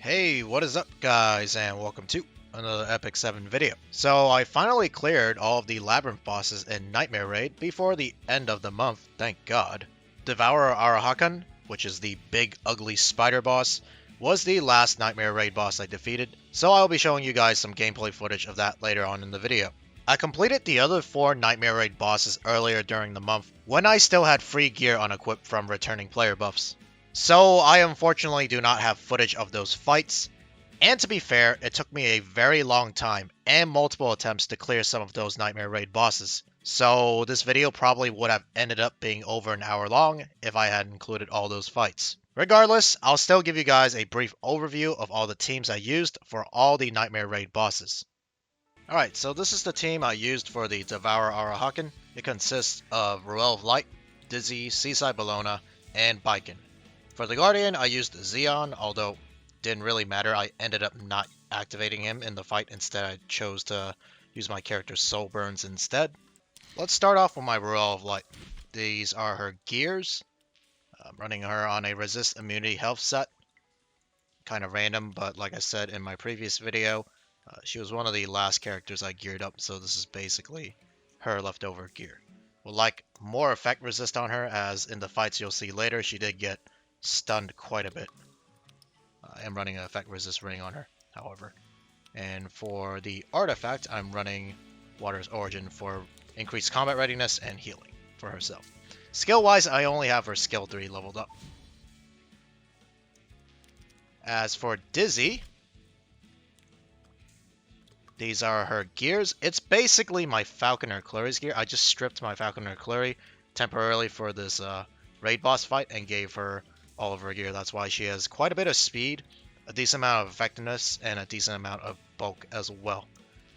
Hey, what is up guys, and welcome to another Epic 7 video. So I finally cleared all of the Labyrinth bosses in Nightmare Raid before the end of the month, thank god. Devourer Arahakan, which is the big ugly spider boss, was the last Nightmare Raid boss I defeated, so I'll be showing you guys some gameplay footage of that later on in the video. I completed the other 4 Nightmare Raid bosses earlier during the month, when I still had free gear unequipped from returning player buffs. So I unfortunately do not have footage of those fights, and to be fair, it took me a very long time and multiple attempts to clear some of those Nightmare Raid bosses. So this video probably would have ended up being over an hour long if I had included all those fights. Regardless, I'll still give you guys a brief overview of all the teams I used for all the Nightmare Raid bosses. Alright, so this is the team I used for the Devourer Arahakan. It consists of Ruel of Light, Dizzy, Seaside Bellona, and Baiken. For the Guardian, I used Xeon, although didn't really matter. I ended up not activating him in the fight. Instead, I chose to use my character's Soul Burns instead. Let's start off with my Ruel of Light. These are her gears. I'm running her on a Resist Immunity health set. Kind of random, but like I said in my previous video, she was one of the last characters I geared up, so this is basically her leftover gear. Would like more effect resist on her, as in the fights you'll see later, she did get stunned quite a bit. I am running an effect resist ring on her, however. And for the artifact, I'm running Water's Origin for increased combat readiness and healing for herself. Skill-wise, I only have her skill 3 leveled up. As for Dizzy, these are her gears. It's basically my Falconer Clury's gear. I just stripped my Falconer Clury temporarily for this raid boss fight and gave her all of her gear. That's why she has quite a bit of speed, a decent amount of effectiveness, and a decent amount of bulk as well.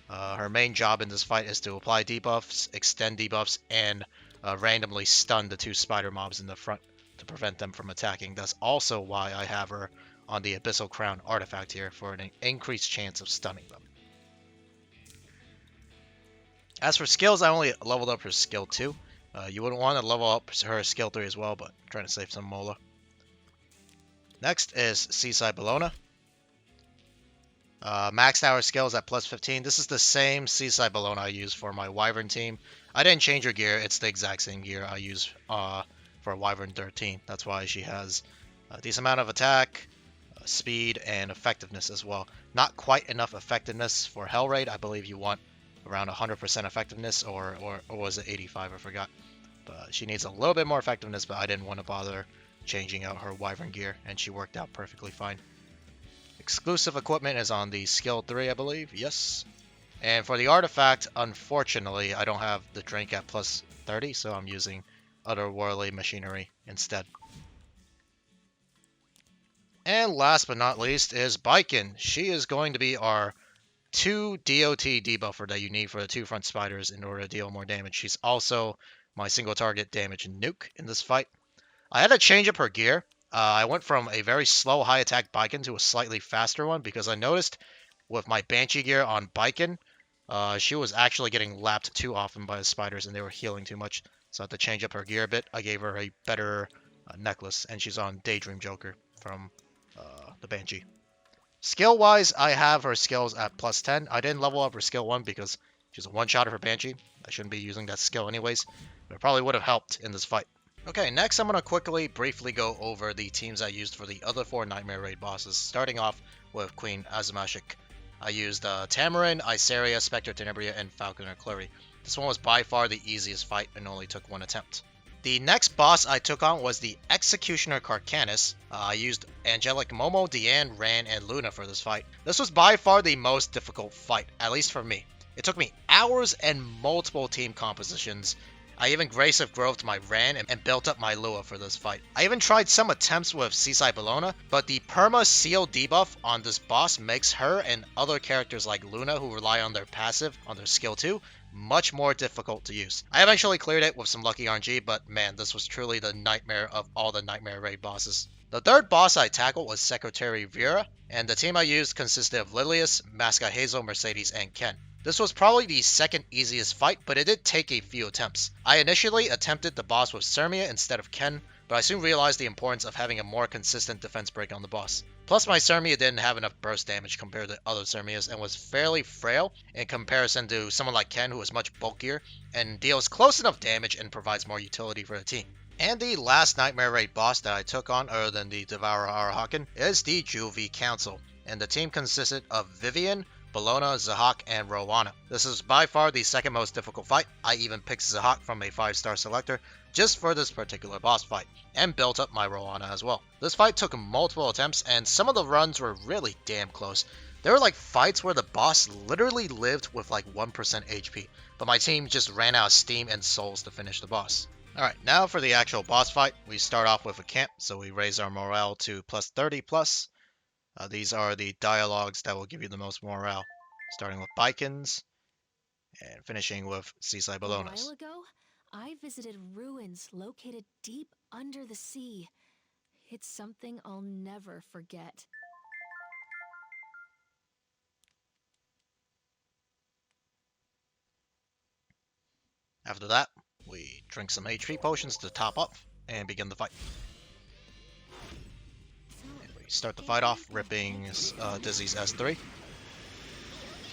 Her main job in this fight is to apply debuffs, extend debuffs, and randomly stun the 2 spider mobs in the front to prevent them from attacking. That's also why I have her on the Abyssal Crown artifact here for an increased chance of stunning them. As for skills, I only leveled up her skill 2. You wouldn't want to level up her skill 3 as well, but I'm trying to save some mola. Next is Seaside Bellona. Maxed out her skills at plus 15. This is the same Seaside Bellona I use for my Wyvern team. I didn't change her gear. It's the exact same gear I use for Wyvern 13. That's why she has a decent amount of attack, speed, and effectiveness as well. Not quite enough effectiveness for Hell Raid. I believe you want around 100% effectiveness, or was it 85? I forgot. But she needs a little bit more effectiveness, but I didn't want to bother changing out her Wyvern gear, and she worked out perfectly fine. Exclusive equipment is on the skill 3, I believe. Yes. And for the artifact, unfortunately, I don't have the drink at plus 30, so I'm using otherworldly machinery instead. And last but not least is Baiken. She is going to be our 2 DOT debuffer that you need for the 2 front spiders in order to deal more damage. She's also my single target damage nuke in this fight. I had to change up her gear. I went from a very slow high attack Baiken to a slightly faster one because I noticed with my Banshee gear on Baiken, she was actually getting lapped too often by the spiders and they were healing too much. So I had to change up her gear a bit. I gave her a better necklace, and she's on Daydream Joker from the Banshee. Skill-wise, I have her skills at plus 10. I didn't level up her skill 1 because she's a one-shotter for Banshee. I shouldn't be using that skill anyways, but it probably would have helped in this fight. Okay, next I'm going to briefly go over the teams I used for the other 4 Nightmare Raid bosses, starting off with Queen Azumashik. I used Tamarin, Iseria, Spectre Tenebria, and Falconer Clury. This one was by far the easiest fight and only took 1 attempt. The next boss I took on was the Executioner Carcanus. I used Angelic Momo, Deanne, Ran, and Luna for this fight. This was by far the most difficult fight, at least for me. It took me hours and multiple team compositions. I even Grace of Growth my Ran and built up my Lua for this fight. I even tried some attempts with Seaside Bellona, but the Perma Seal debuff on this boss makes her and other characters like Luna, who rely on their passive on their skill 2, much more difficult to use. I eventually cleared it with some lucky RNG, but man, this was truly the nightmare of all the Nightmare Raid bosses. The third boss I tackled was Secretary Vera, and the team I used consisted of Lilius, Masca Hazel, Mercedes, and Ken. This was probably the second easiest fight, but it did take a few attempts. I initially attempted the boss with Sermia instead of Ken, but I soon realized the importance of having a more consistent defense break on the boss. Plus, my Cermia didn't have enough burst damage compared to other Cermias and was fairly frail in comparison to someone like Ken, who is much bulkier and deals close enough damage and provides more utility for the team. And the last Nightmare Raid boss that I took on, other than the Devourer Arahakan, is the Juvie Council, and the team consisted of Vivian, Bellona, Zahak, and Rowana. This is by far the second most difficult fight. I even picked Zahak from a 5-star selector just for this particular boss fight, and built up my Rowana as well. This fight took multiple attempts, and some of the runs were really damn close. There were like fights where the boss literally lived with like 1% HP, but my team just ran out of steam and souls to finish the boss. Alright, now for the actual boss fight. We start off with a camp, so we raise our morale to plus 30 plus. These are the dialogues that will give you the most morale, starting with Bikins and finishing with Seaside Bellonas. A while ago, I visited ruins located deep under the sea. It's something I'll never forget. After that, we drink some HP potions to top up and begin the fight. And we start the fight off ripping Dizzy's S3.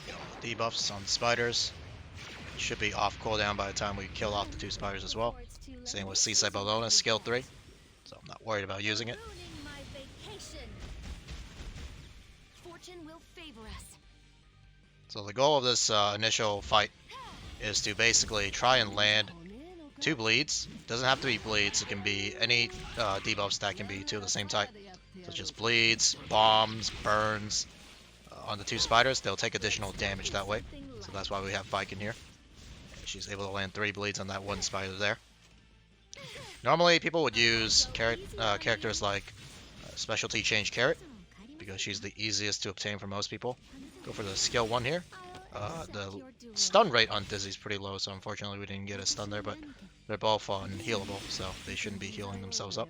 Get all the debuffs on the spiders. It should be off cooldown by the time we kill off the 2 spiders as well. Same with Seaside Bellona, skill 3. So I'm not worried about using it. So the goal of this initial fight is to basically try and land 2 bleeds. Doesn't have to be bleeds, it can be any debuffs that can be 2 of the same type. Such as bleeds, bombs, burns. On the 2 spiders, they'll take additional damage that way. So that's why we have Viking here. And she's able to land 3 bleeds on that 1 spider there. Normally people would use characters like Specialty Change Carrot, because she's the easiest to obtain for most people. Go for the skill 1 here. The stun rate on Dizzy's pretty low, so unfortunately we didn't get a stun there, but they're both unhealable, so they shouldn't be healing themselves up.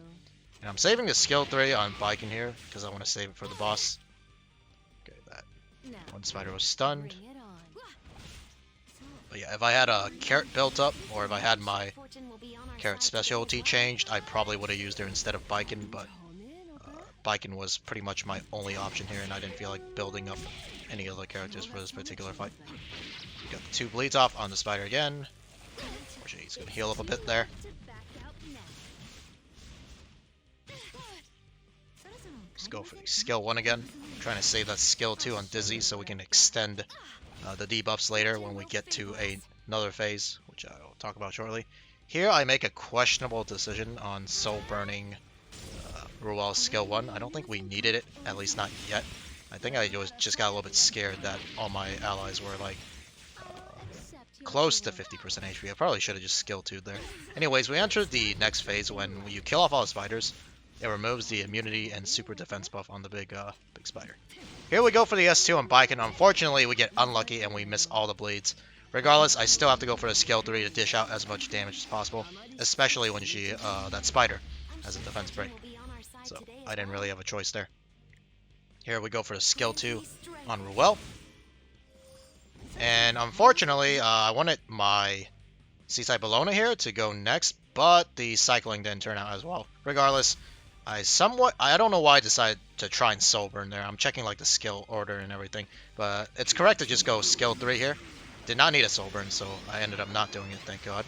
And I'm saving the skill 3 on Viking here, because I want to save it for the boss. Okay, that 1 spider was stunned. But yeah, if I had a carrot built up, or if I had my carrot specialty changed, I probably would have used her instead of Viking, but Viking was pretty much my only option here, and I didn't feel like building up any other characters for this particular fight. Got the 2 bleeds off on the spider again. Unfortunately, he's going to heal up a bit there. Let's go for the skill 1 again. I'm trying to save that skill 2 on Dizzy so we can extend the debuffs later when we get to another phase, which I'll talk about shortly. Here I make a questionable decision on soul burning Ruel's skill 1. I don't think we needed it, at least not yet. I think I just got a little bit scared that all my allies were like close to 50% HP. I probably should have just skill 2'd there. Anyways, we entered the next phase when you kill off all the spiders. It removes the immunity and super defense buff on the big spider. Here we go for the S2 on Biken. Unfortunately, we get unlucky and we miss all the bleeds. Regardless, I still have to go for the skill 3 to dish out as much damage as possible, especially when that spider has a defense break. So I didn't really have a choice there. Here we go for the skill 2 on Ruel. And unfortunately, I wanted my Seaside Bellona here to go next, but the cycling didn't turn out as well. Regardless, I don't know why I decided to try and soul burn there. I'm checking like the skill order and everything, but it's correct to just go skill 3 here. Did not need a soul burn, so I ended up not doing it, thank God.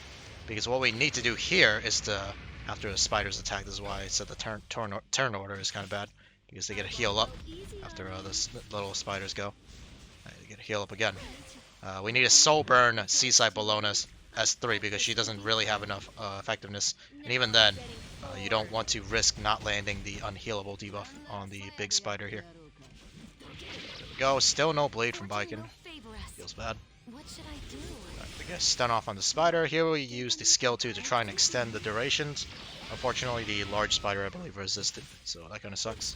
Because what we need to do here is to, after the spiders attack, this is why I said the turn order is kind of bad. Because they get a heal up after the little spiders go. They get a heal up again. We need a soul burn Seaside Bellona's S3 because she doesn't really have enough effectiveness. And even then, you don't want to risk not landing the unhealable debuff on the big spider here. There we go. Still no bleed from Biken. Feels bad. What should I do? We get a stun off on the spider. Here we use the skill 2 to try and extend the durations. Unfortunately, the large spider, I believe, resisted, so that kind of sucks.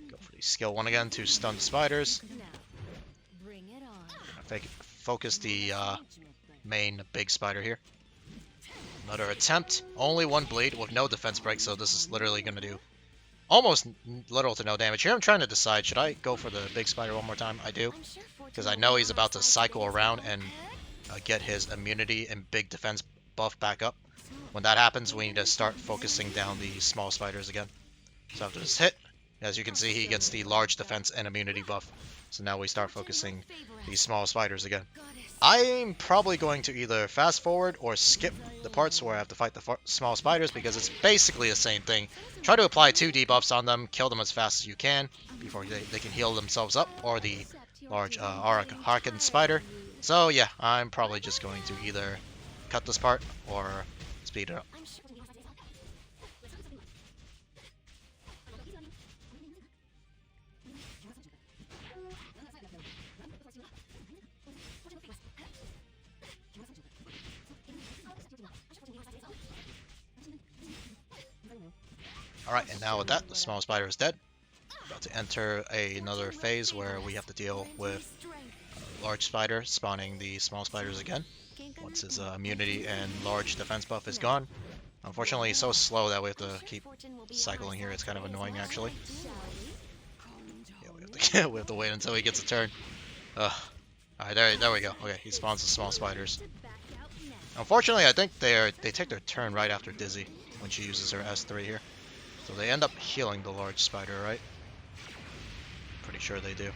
Go for the skill 1 again to stun the spiders. Focus the main big spider here. Another attempt. Only 1 bleed with no defense break, so this is literally going to do almost little to no damage. Here I'm trying to decide, should I go for the big spider one more time? I do, because I know he's about to cycle around and get his immunity and big defense buff back up. When that happens, we need to start focusing down the small spiders again. So after this hit, as you can see, he gets the large defense and immunity buff. So now we start focusing these small spiders again. I'm probably going to either fast forward or skip the parts where I have to fight the small spiders because it's basically the same thing. Try to apply 2 debuffs on them, kill them as fast as you can before they can heal themselves up, or the large Arahakan spider. So yeah, I'm probably just going to either cut this part or speed it up. Alright, and now with that, the small spider is dead. About to enter another phase where we have to deal with a large spider spawning the small spiders again. Once his immunity and large defense buff is gone. Unfortunately, he's so slow that we have to keep cycling here. It's kind of annoying, actually. Yeah, we have to wait until he gets a turn. Alright, there we go. Okay, he spawns the small spiders. Unfortunately, I think they take their turn right after Dizzy when she uses her S3 here. So they end up healing the large spider, right? Pretty sure they do.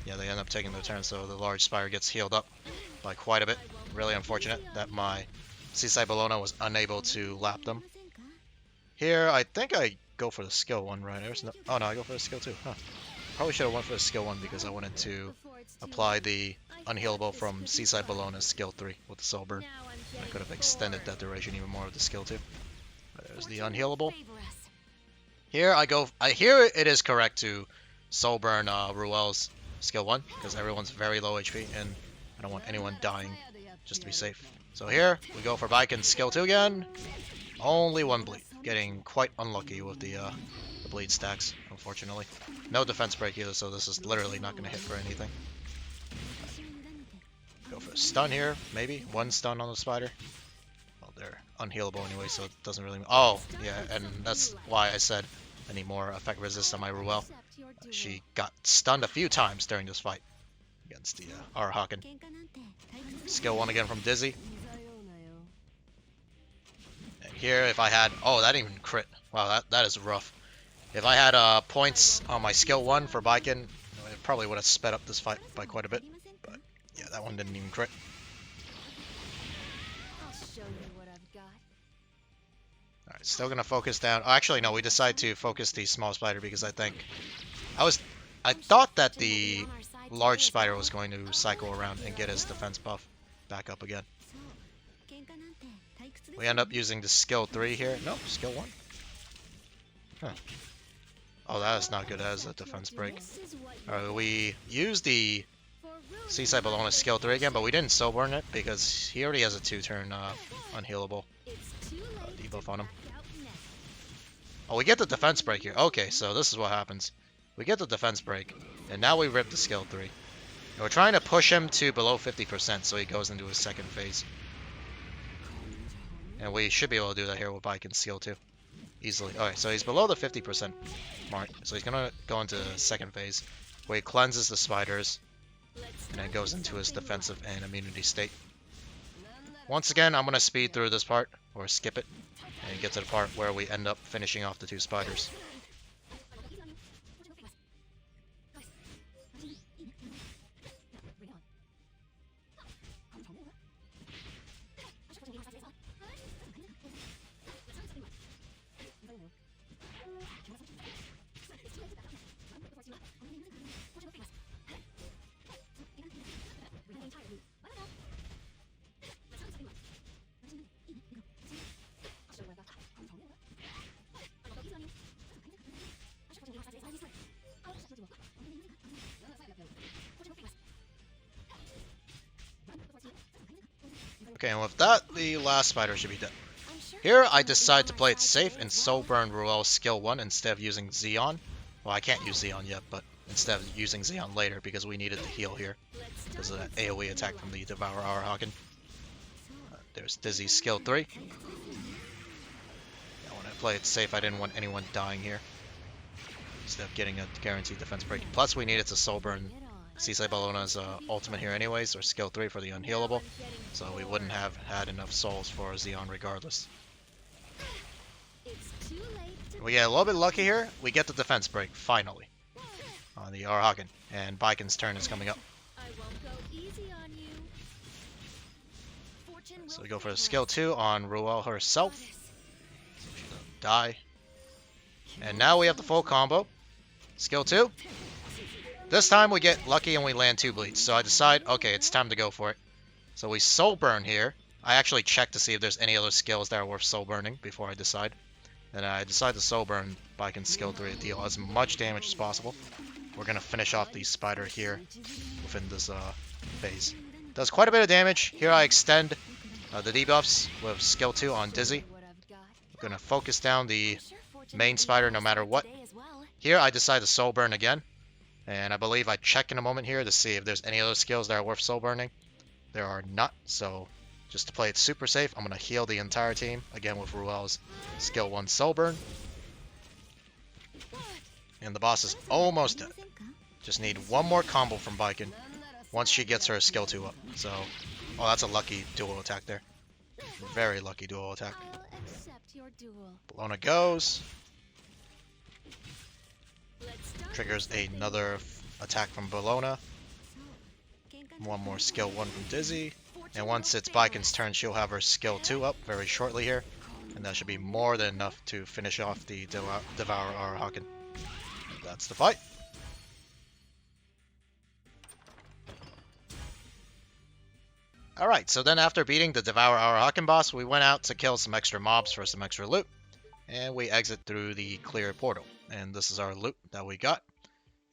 Yeah, they end up taking their turn, so the large spider gets healed up by quite a bit. Really unfortunate that my Seaside Bologna was unable to lap them. Here, I think I go for the skill 1, right? Oh no, I go for the skill 2. Huh. Probably should have went for the skill 1 because I wanted to apply the unhealable from Seaside Bologna's skill 3 with the soul burn. I could have extended that duration even more with the skill 2. There's the unhealable. Here here it is correct to soul burn Ruel's skill 1 because everyone's very low HP and I don't want anyone dying just to be safe. So here we go for Vikin's skill 2 again. Only 1 bleed. Getting quite unlucky with the bleed stacks, unfortunately. No defense break either, so this is literally not going to hit for anything. Go for a stun here, maybe. 1 stun on the spider. Well, they're unhealable anyway, so it doesn't really... Oh, yeah, and that's why I said I need more effect resist on my Ruel. She got stunned a few times during this fight against the Arahakan. Skill 1 again from Dizzy. And here, if I had... Oh, that even crit. Wow, that is rough. If I had points on my skill 1 for Viking, it probably would have sped up this fight by quite a bit. But yeah, that one didn't even crit. Alright, still gonna focus down. Oh, actually, no, we decided to focus the small spider because I think... I thought that the large spider was going to cycle around and get his defense buff back up again. We end up using the skill 3 here. Nope, skill 1. Huh. Oh, that is not good as a defense break. Alright, we used the Seaside Bologna skill 3 again, but we didn't soul burn it because he already has a 2-turn unhealable debuff on him. Oh, we get the defense break here. Okay, so this is what happens. We get the defense break, and now we rip the skill 3. And we're trying to push him to below 50% so he goes into his second phase. And we should be able to do that here with Vikin's skill 2. Easily. Alright, so he's below the 50% mark. So he's going to go into the second phase, where he cleanses the spiders, and then goes into his defensive and immunity state. Once again, I'm going to speed through this part, or skip it, and get to the part where we end up finishing off the 2 spiders. Okay, and with that, the last spider should be dead. Here, I decide to play it safe and soul burn Ruel's skill 1 instead of using Xeon. Well, I can't use Xeon yet, but instead of using Xeon later because we needed the heal here. Because of that AoE attack from the Devourer Arahakan. There's Dizzy's skill 3. Now, when I play it safe, I didn't want anyone dying here. Instead of getting a guaranteed defense break. Plus, we needed to soul burn Seaside Bologna's ultimate here anyways, or skill 3 for the unhealable. So we wouldn't have had enough souls for Xeon regardless. we get a little bit lucky here. We get the defense break, finally, on the Arahakan. And Baikon's turn is coming up. I won't go easy on you. So we go for a skill 2 on Ruel herself. So she doesn't die. And now we have the full combo. Skill 2. This time we get lucky and we land 2 bleeds. So I decide, okay, it's time to go for it. So we soul burn here. I actually check to see if there's any other skills that are worth soul burning before I decide. And I decide to soul burn Baikon's skill 3 to deal as much damage as possible. We're going to finish off the spider here within this phase. Does quite a bit of damage. Here I extend the debuffs with skill 2 on Dizzy. I'm going to focus down the main spider no matter what. Here I decide to soul burn again. And I believe I check in a moment here to see if there's any other skills that are worth soul burning. There are not, so just to play it super safe, I'm going to heal the entire team, again with Ruel's skill 1 soul burn. And the boss is almost dead. Just need one more combo from Baikon once she gets her skill 2 up. So, oh, that's a lucky dual attack there. Very lucky dual attack. Bologna goes. Triggers another attack from Bologna. One more skill 1 from Dizzy. And once it's Baikon's turn, she'll have her skill 2 up very shortly here. And that should be more than enough to finish off the Devourer Arahakan. That's the fight. Alright, so then after beating the Devourer Arahakan boss, we went out to kill some extra mobs for some extra loot. And we exit through the clear portal. And this is our loot that we got.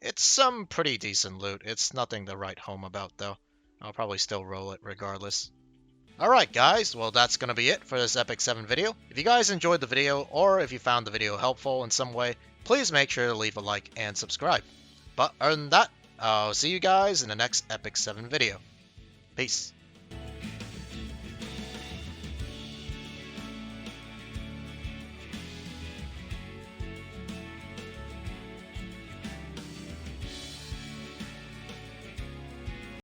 It's some pretty decent loot. It's nothing to write home about though. I'll probably still roll it regardless. Alright guys, well that's going to be it for this Epic 7 video. If you guys enjoyed the video, or if you found the video helpful in some way, please make sure to leave a like and subscribe. But other than that, I'll see you guys in the next Epic 7 video. Peace.